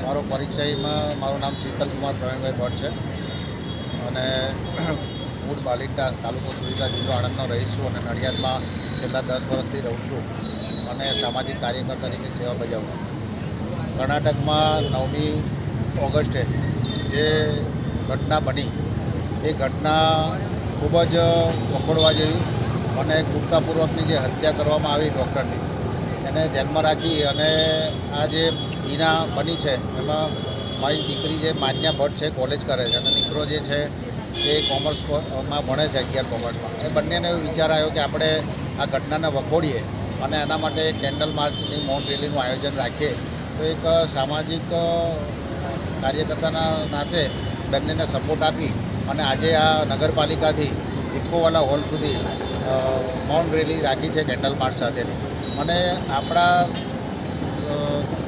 મારો પરિચયમાં મારું નામ શીતલકુમાર પ્રવીણભાઈ ભટ્ટ છે અને મૂળ બાલિટા તાલુકો સુરત જિલ્લો આણંદનો રહીશ છું અને નડિયાદમાં છેલ્લા 10 વર્ષથી રહું છું અને સામાજિક કાર્યકર તરીકે સેવા બજાવું છું. કર્ણાટકમાં 9મી ઓગસ્ટે જે ઘટના બની એ ઘટના ખૂબ જ વખોડવા જેવી અને ક્રૂરતાપૂર્વકની જે હત્યા કરવામાં આવી ડૉક્ટરની એને ધ્યાનમાં રાખી અને આ જે બીના બની છે એમાં મારી દીકરી જે માન્યા ભટ્ટ છે કોલેજ કરે છે અને દીકરો જે છે એ કોમર્સમાં ભણે છે 11 કોમર્સમાં. એ બંનેને એવો વિચાર આવ્યો કે આપણે આ ઘટનાને વખોડીએ અને એના માટે કેન્ડલ માર્ચની મૌન રેલીનું આયોજન રાખીએ. તો એક સામાજિક કાર્યકર્તાના નાતે બંનેને સપોર્ટ આપી અને આજે આ નગરપાલિકાથી ઇફકોવાલા હોલ સુધી મૌન રેલી રાખી છે કેન્ડલ માર્ચ સાથેની. અને આપણા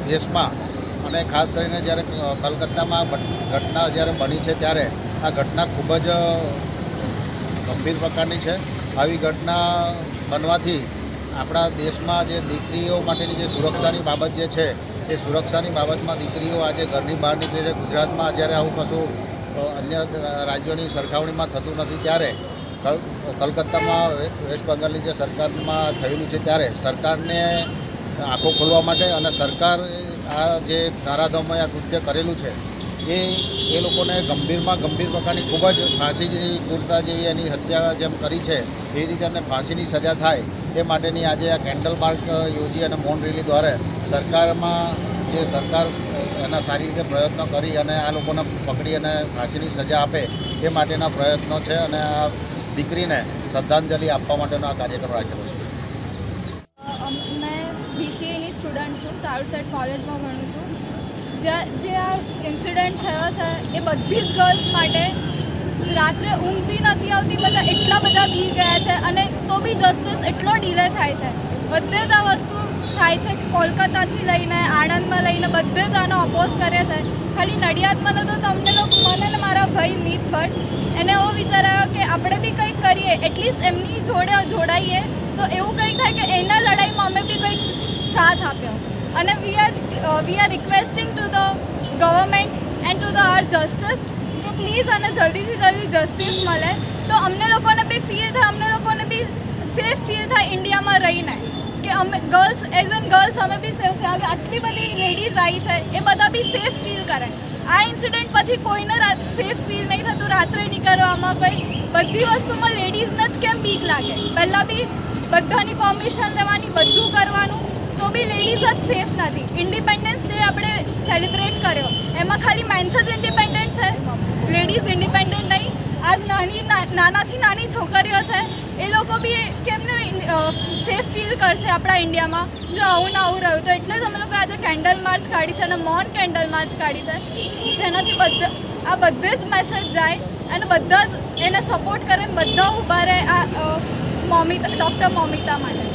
દેશમાં અને ખાસ કરીને જ્યારે કલકત્તામાં ઘટના જ્યારે બની છે ત્યારે આ ઘટના ખૂબ જ ગંભીર પ્રકારની છે. આવી ઘટના બનવાથી આપણા દેશમાં જે દીકરીઓ માટેની જે સુરક્ષાની બાબત જે છે એ સુરક્ષાની બાબતમાં દીકરીઓ આજે ઘરની બહાર નીકળે છે. ગુજરાતમાં જ્યારે આવું કશું અન્ય રાજ્યોની સરખામણીમાં થતું નથી ત્યારે કલકત્તામાં વેસ્ટ બંગાળની જે સરકારમાં થયેલું છે ત્યારે સરકારને આંખો ખોલવા માટે અને સરકાર આ જે નરાધમોએ આ કૃત્ય કરેલું છે એ લોકોને ગંભીરમાં ગંભીર પ્રકારની ખૂબ જ ફાંસી જેવી ક્રૂરતા જેવી એની હત્યા જેમ કરી છે એ રીતે એમને ફાંસીની સજા થાય એ માટેની આજે આ કેન્ડલ માર્ચ યોજી અને મૌન રેલી દ્વારા સરકારમાં જે સરકાર એના સારી રીતે પ્રયત્નો કરી અને આ લોકોને પકડી અને ફાંસીની સજા આપે એ માટેના પ્રયત્નો છે અને આ દીકરીને શ્રદ્ધાંજલિ આપવા માટેનો આ કાર્યક્રમ રાખેલો છે. મેં BCAની સ્ટુડન્ટ છું, ચારુસેટ કોલેજમાં ભણું છું. જે આ ઇન્સિડન્ટ થયો છે એ બધી જ ગર્લ્સ માટે રાત્રે ઊંઘ બી નથી આવતી, બધા એટલા બધા બી ગયા છે અને તો બી જસ્ટિસ એટલો ડીલે થાય છે. બધે જ આ વસ્તુ થાય છે કે કોલકાતાથી લઈને આણંદમાં લઈને બધે જ આનો અપોઝ કરે છે. ખાલી નડિયાદમાં તો તમને લોકો મને ને મારા ભાઈ મીત ભટ્ટ એને એવો વિચાર આવ્યો કે આપણે બી કંઈક કરીએ, એટલીસ્ટ એમની જોડે જોડાઈએ તો એવું કંઈક થાય કે એના લડાઈમાં અમે બી કંઈક સાથ આપ્યો. અને we are requesting to the government and to the our justice કે પ્લીઝ આને જલ્દીથી જલ્દી જસ્ટિસ મળે તો અમને લોકોને બી ફીલ થાય, અમને લોકોને બી સેફ ફીલ થાય ઇન્ડિયામાં રહીને કે અમે ગર્લ્સ એઝ એન ગર્લ્સ અમે બી સેફ થાય. આટલી બધી લેડીઝ આવી છે એ બધા બી સેફ ફીલ કરે. આ ઇન્સિડન્ટ પછી કોઈને સેફ ફીલ નહીં થતું રાત્રે નીકળવામાં. કંઈ બધી વસ્તુમાં લેડીઝને જ કેમ બીક લાગે? પહેલાં બી બધાની પરમિશન લેવાની, બધું કરવાનું, તો બી લેડીઝ જ સેફ નથી. ઇન્ડિપેન્ડન્સ ડે આપણે સેલિબ્રેટ કર્યો એમાં ખાલી મેન્સ જ ઇન્ડિપેન્ડન્ટ છે, લેડીઝ ઇન્ડિપેન્ડન્ટ નહીં. આજ નાનાથી નાની છોકરીઓ છે એ લોકો બી કેમને સેફ ફીલ કરશે આપણા ઇન્ડિયામાં જો આવું ને આવું રહ્યું? તો એટલે જ અમે લોકો આજે કેન્ડલ માર્ચ કાઢી છે અને મૌન કેન્ડલ માર્ચ કાઢી છે, જેનાથી બધે જ મેસેજ જાય અને બધા જ એને સપોર્ટ કરે, બધા ઊભા રહે આ ડૉક્ટર મોમિતા માટે.